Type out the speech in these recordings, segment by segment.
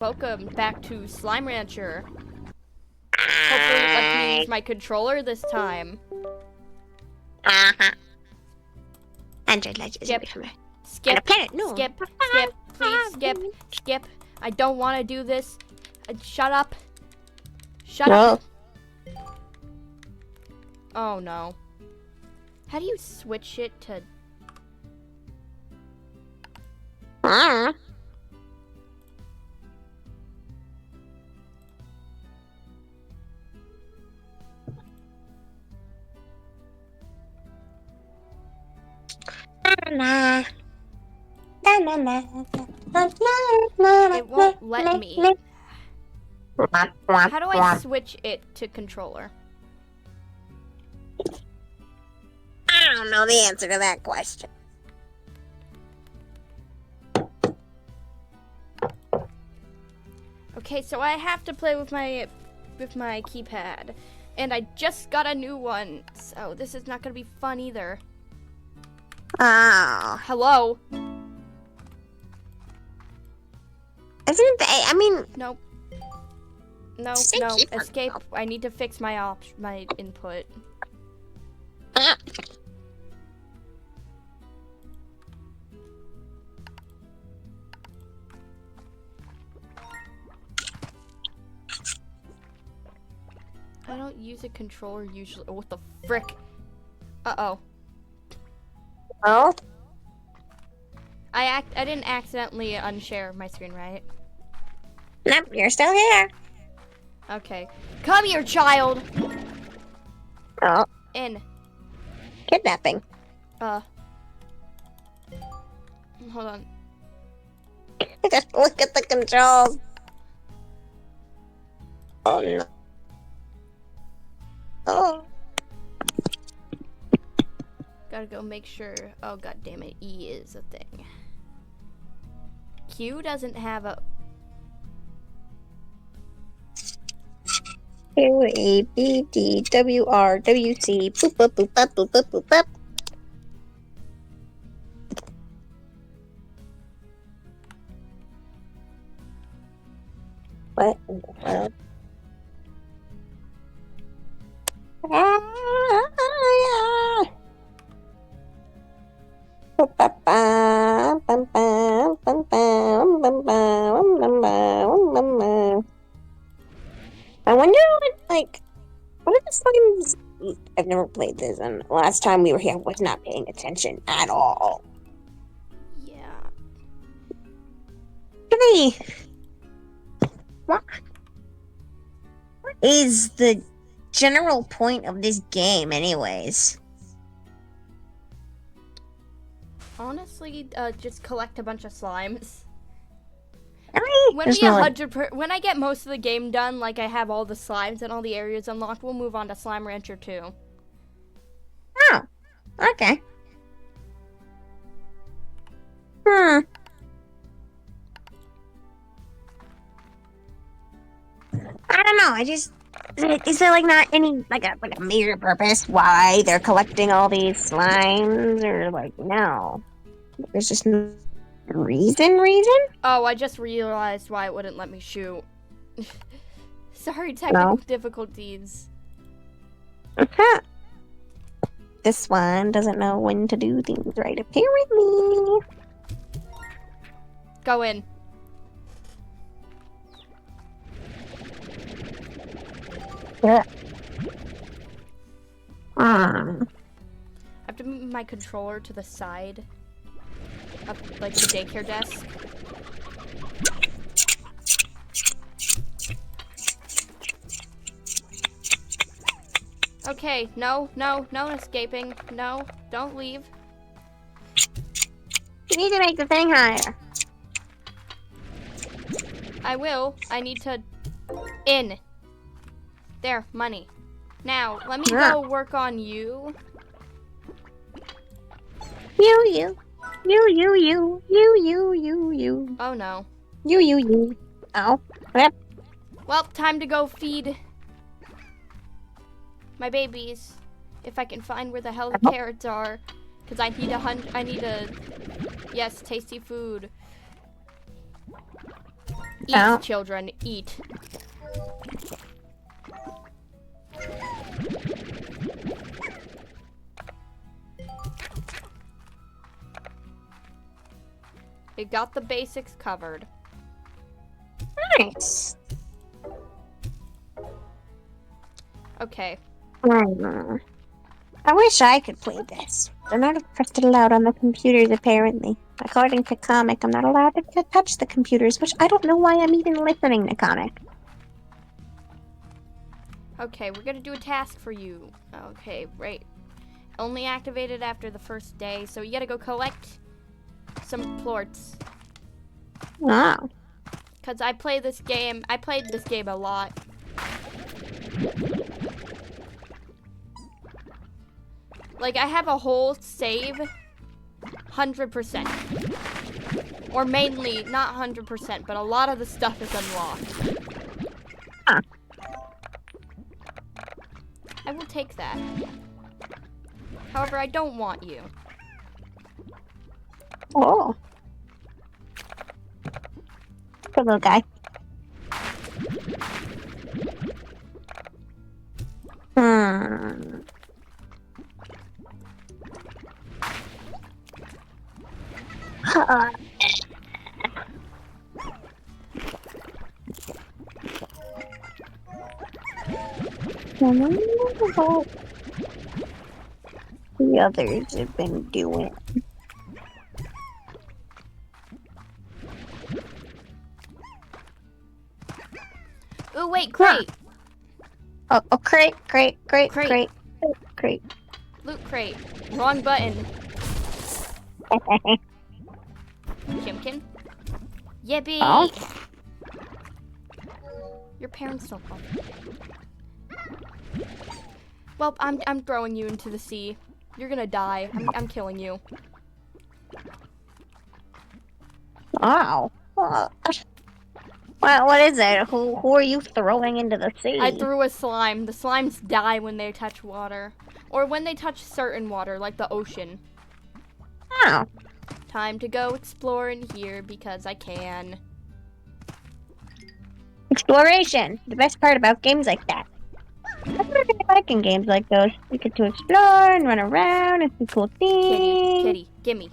Welcome back to Slime Rancher. Hopefully it lets me use my controller this time. Android Legends. Skip. And a planet, no. Skip, please skip. I don't want to do this. Shut up. Shut up. Oh no. How do you switch it to... It won't let me. How do I switch it to controller? I don't know the answer to that question. Okay, so I have to play with my keypad. And I just got a new one, so this is not gonna be fun either. Oh. Hello? Isn't that, I mean... Nope. No, Say no, keyboard. escape. I need to fix my input. I don't use a controller usually. Oh, what the frick? Uh-oh. Oh? I didn't accidentally unshare my screen, right? Nope, you're still here. Okay. Come here, child! Oh, In. kidnapping. Hold on. Just look at the controls. Oh no. Oh. Gotta go make sure. Oh, god damn it. E is a thing. Q doesn't have a... Q, A, B, D, W, R, W, C, boop, boop, boop, boop, boop, boop, boop, boop. What in the world? I wonder what are the slimes? I've never played this, and last time we were here, I was not paying attention at all. Yeah. Hey, what is the general point of this game, anyways? Honestly, just collect a bunch of slimes. Really? When I get most of the game done, like I have all the slimes and all the areas unlocked, we'll move on to Slime Rancher 2. Oh, okay. I don't know. Is there like not any like a major purpose why they're collecting all these slimes, or like no? There's just no reason. Oh, I just realized why it wouldn't let me shoot. Sorry, technical difficulties. Okay. This one doesn't know when to do things right, apparently. Go in. Yeah. I have to move my controller to the side of like the daycare desk. Okay, no escaping. No, don't leave. You need to make the thing higher. I will. I need to... In. There, money. Now, let me go work on you. You. Oh no. You. Ow. Yep. Well, time to go feed my babies. If I can find where the hell the carrots are. Because I need a... Yes, tasty food. Eat, Ow. children, eat. We got the basics covered. Nice. Okay. I wish I could play this. They're not allowed on the computers, apparently. According to Comic, I'm not allowed to touch the computers, which I don't know why I'm even listening to Comic. Okay, we're gonna do a task for you. Okay, right. Only activated after the first day, so you gotta go collect some plorts. Wow. Cause I played this game a lot. Like, I have a whole save 100%. Or mainly, not 100%, but a lot of the stuff is unlocked. Huh. I will take that. However, I don't want you. Oh. Good little guy. Hmm. I wonder what the others have been doing. Oh, wait, crate. Oh, crate. Crate. Loot crate. Wrong button. Chimkin. Yippee! Oh. Your parents don't love you. Well, I'm throwing you into the sea. You're gonna die. I'm killing you. Wow. Well, what is it? Who are you throwing into the sea? I threw a slime. The slimes die when they touch water. Or when they touch certain water, like the ocean. Oh. Time to go explore in here because I can. Exploration. The best part about games like that. That's what I like in games like those. You get to explore and run around and see cool things. Kitty, gimme.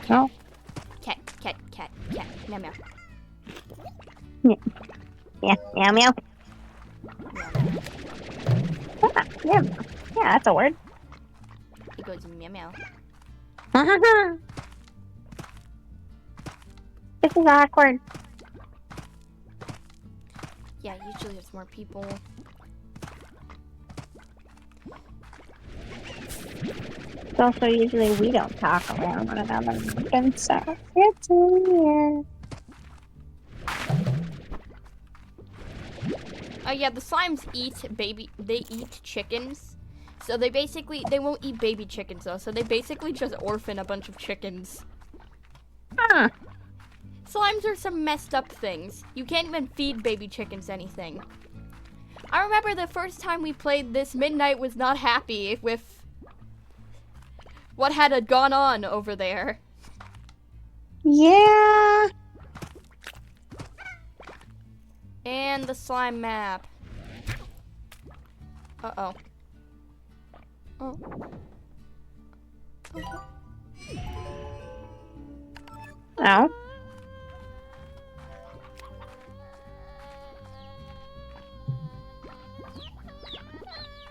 No. Cat. Meow meow. Yeah, meow meow. Yeah, that's a word. It goes meow meow. This is awkward. Yeah, usually there's more people. It's also usually we don't talk around one another and stuff. It's weird. Oh yeah, the slimes they eat chickens. So they won't eat baby chickens though, so they basically just orphan a bunch of chickens. Huh. Slimes are some messed up things. You can't even feed baby chickens anything. I remember the first time we played this, Midnight was not happy with what had gone on over there. Yeah. And the slime map. Uh-oh. Oh. Oh.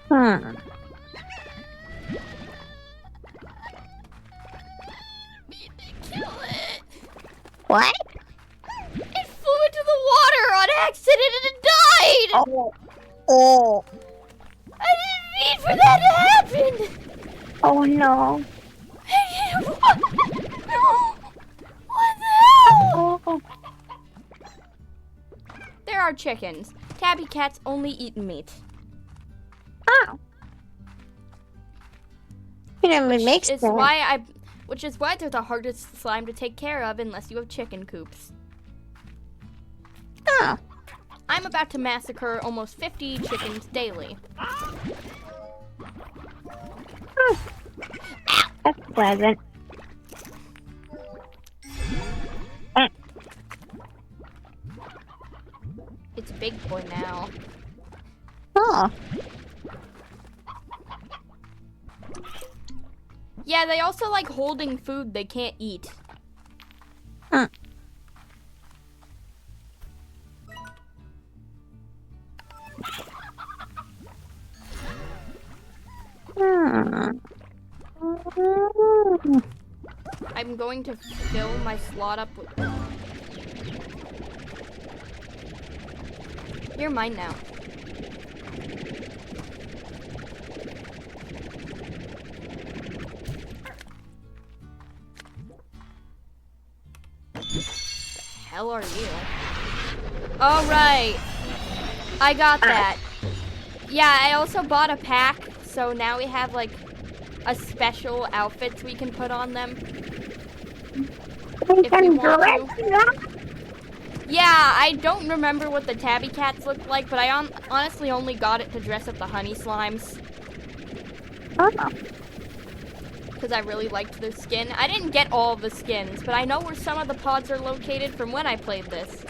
Hmm. Kill it. What? It flew into the water on accident and it died! Oh. I didn't mean for that to happen! Oh no. What the hell? Oh. There are chickens. Tabby cats only eat meat. Oh. You know, it makes sense. Which is why they're the hardest slime to take care of unless you have chicken coops. Oh. I'm about to massacre almost 50 chickens daily. That's pleasant. It's Big Boy now. Oh. Yeah, they also like holding food they can't eat. Huh. I'm going to fill my slot up with... You're mine now. Hell are you? All right, I got that. Yeah, I also bought a pack, so now we have like a special outfits we can put on them. If we want to. Yeah, I don't remember what the tabby cats look like, but I honestly only got it to dress up the honey slimes. Oh. Because I really liked their skin. I didn't get all of the skins, but I know where some of the pods are located from when I played this.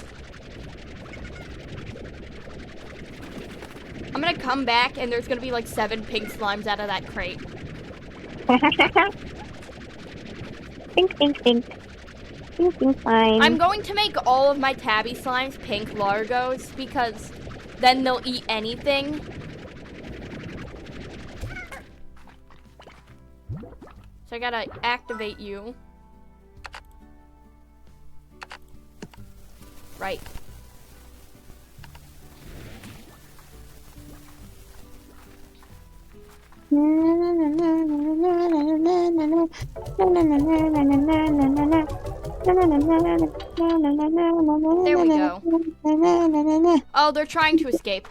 I'm gonna come back and there's gonna be like 7 pink slimes out of that crate. Think, think, think. Think, fine. I'm going to make all of my tabby slimes pink Largos because then they'll eat anything. So I gotta activate you. Right. There we go. Oh, they're trying to escape.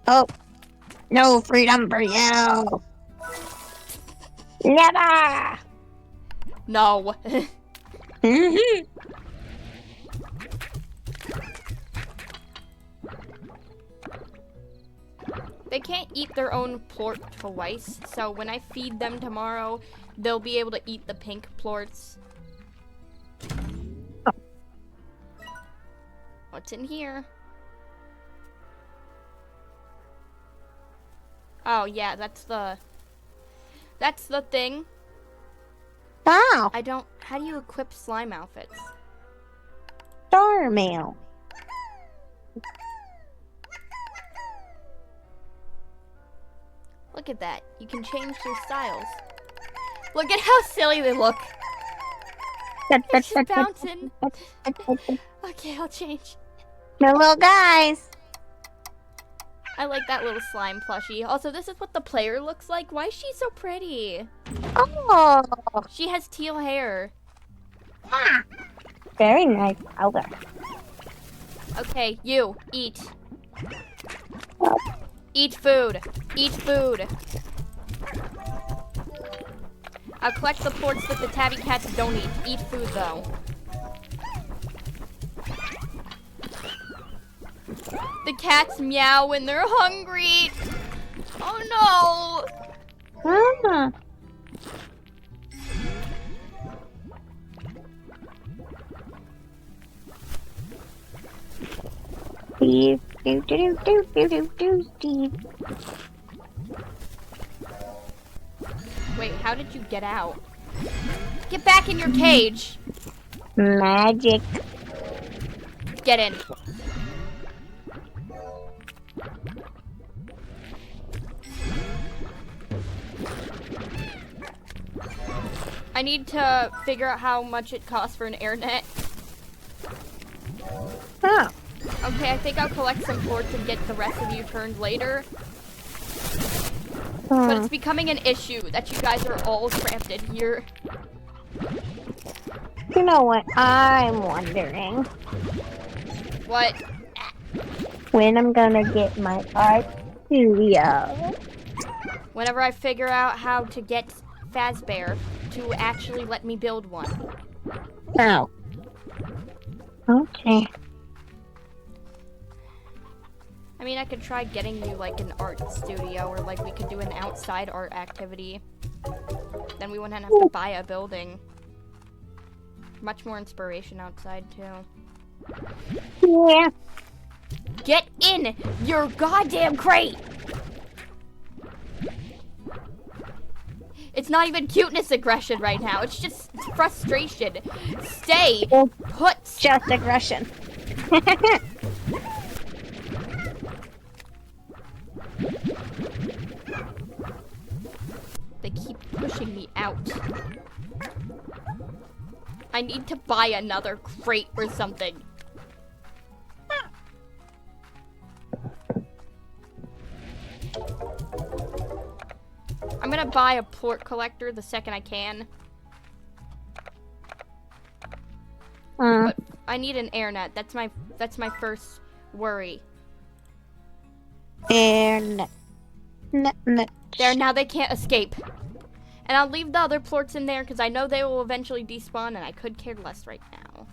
Oh, no freedom for you. Never. No. They can't eat their own plort twice, so when I feed them tomorrow, they'll be able to eat the pink plorts. What's in here? Oh yeah, that's the thing. Wow. How do you equip slime outfits? Star mail. Look at that. You can change their styles. Look at how silly they look. They're just bouncing. Okay, I'll change. The little guys. I like that little slime plushie. Also, this is what the player looks like. Why is she so pretty? Oh. She has teal hair. Very nice powder. Okay, you, eat. Eat food. Eat food. I'll collect the plorts that the tabby cats don't eat. Eat food, though. The cats meow when they're hungry. Oh, no. Ah. Steve. Steve. Wait, how did you get out? Get back in your cage. Magic. Get in. I need to figure out how much it costs for an air net. Oh. Okay, I think I'll collect some plorts and get the rest of you turned later. But it's becoming an issue that you guys are all cramped in here. You know what I'm wondering? What? When I'm gonna get my art studio. Whenever I figure out how to get Fazbear to actually let me build one. Oh. Okay. I mean, I could try getting you like an art studio, or like we could do an outside art activity. Then we wouldn't have to buy a building. Much more inspiration outside too. Yeah. Get in your goddamn crate! It's not even cuteness aggression right now. It's just frustration. Stay put. Just aggression. They keep pushing me out. I need to buy another crate or something. I'm gonna buy a plort collector the second I can. But I need an air net. That's my first worry. And There, now they can't escape. And I'll leave the other plorts in there because I know they will eventually despawn and I could care less right now.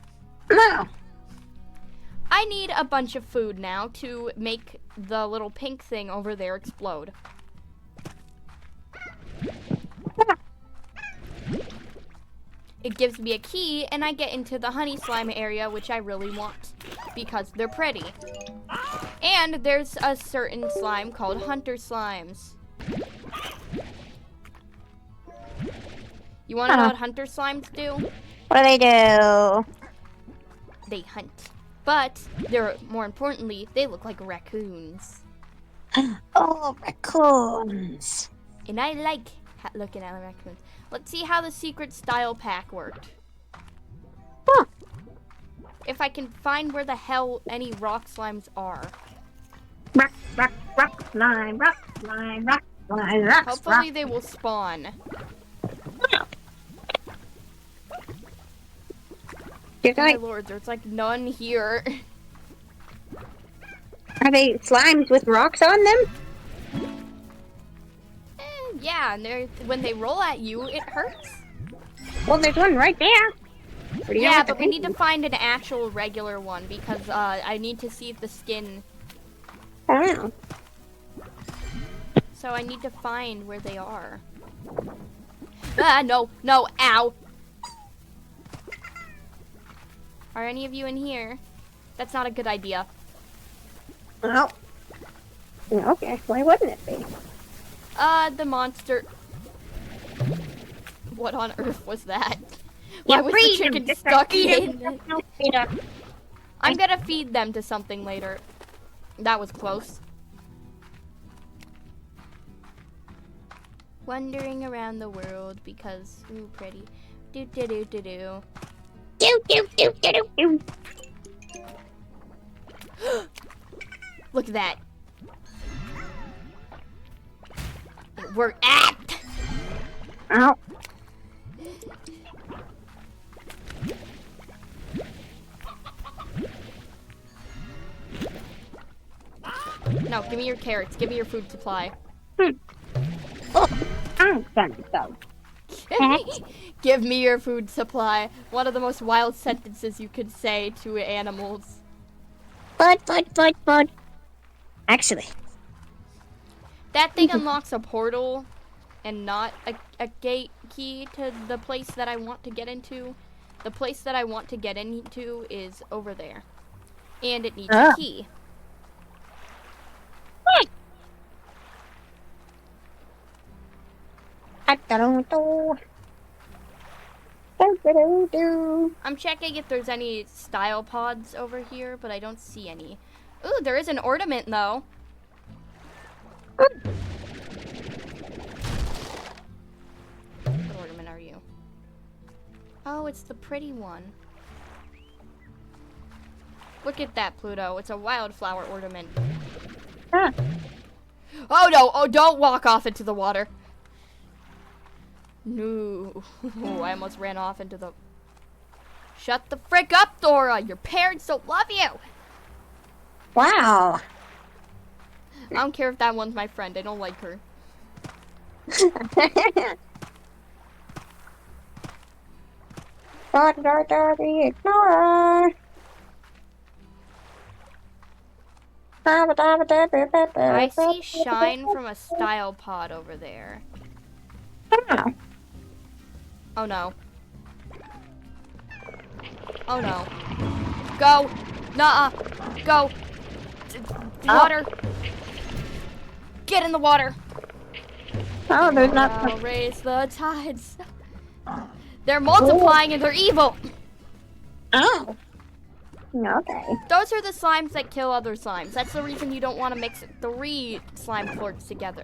no. I need a bunch of food now to make the little pink thing over there explode. It gives me a key and I get into the honey slime area, which I really want because they're pretty. And there's a certain slime called hunter slimes. You want to know what hunter slimes do? What do they do? They hunt. But they're more importantly, they look like raccoons. Oh, raccoons. And I like looking at raccoons. Let's see how the secret style pack worked. Huh. If I can find where the hell any rock slimes are. Rock, slime, rock, slime, rock, slime, rock. Hopefully they will spawn. You're Oh my going, lord, there's like none here. are they slimes with rocks on them? Yeah, and when they roll at you, it hurts. Well, there's one right there. But you don't Yeah, have to but we pick need to find an actual regular one because I need to see if the skin. I don't know. So I need to find where they are. Ah, no, ow. Are any of you in here? That's not a good idea. Well, okay. Why wouldn't it be? The monster. What on earth was that? Why Yeah, was feed the them, chicken just stuck feed them. in? No, feed them. I'm gonna feed them to something later. That was close. Wandering around the world because ooh pretty. Do do do do do. Do. Look at that. We're at. Ow. No, give me your carrots. Give me your food supply. Oh, I'm gonna go. Give me your food supply. One of the most wild sentences you could say to animals. Bud. Actually, That thing unlocks a portal and not a gate key to the place that I want to get into. The place that I want to get into is over there. And it needs a key. I'm checking if there's any style pods over here, but I don't see any. Ooh, there is an ornament though. What ornament are you? Oh, it's the pretty one. Look at that, Pluto. It's a wildflower ornament. Huh. Oh no! Oh, don't walk off into the water. No. Oh, I almost ran off into the... Shut the frick up, Dora! Your parents don't love you! Wow. I don't care if that one's my friend. I don't like her. The Explorer. I see shine from a style pod over there. Oh. Oh no. Oh no. Go! Nuh-uh! Go! Water. Get in the water. Oh, there's I'll not. raise the tides. They're multiplying and they're evil. Oh. Okay. Those are the slimes that kill other slimes. That's the reason you don't want to mix 3 slime clerks together.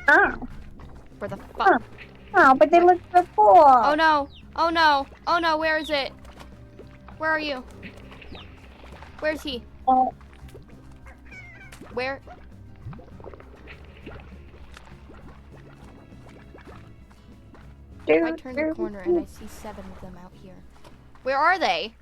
Oh. For the fuck. Oh, but they look so cool. Oh no. Oh no. Oh no. Where is it? Where are you? Where's he? Oh. Where? I turn the corner and I see 7 of them out here. Where are they?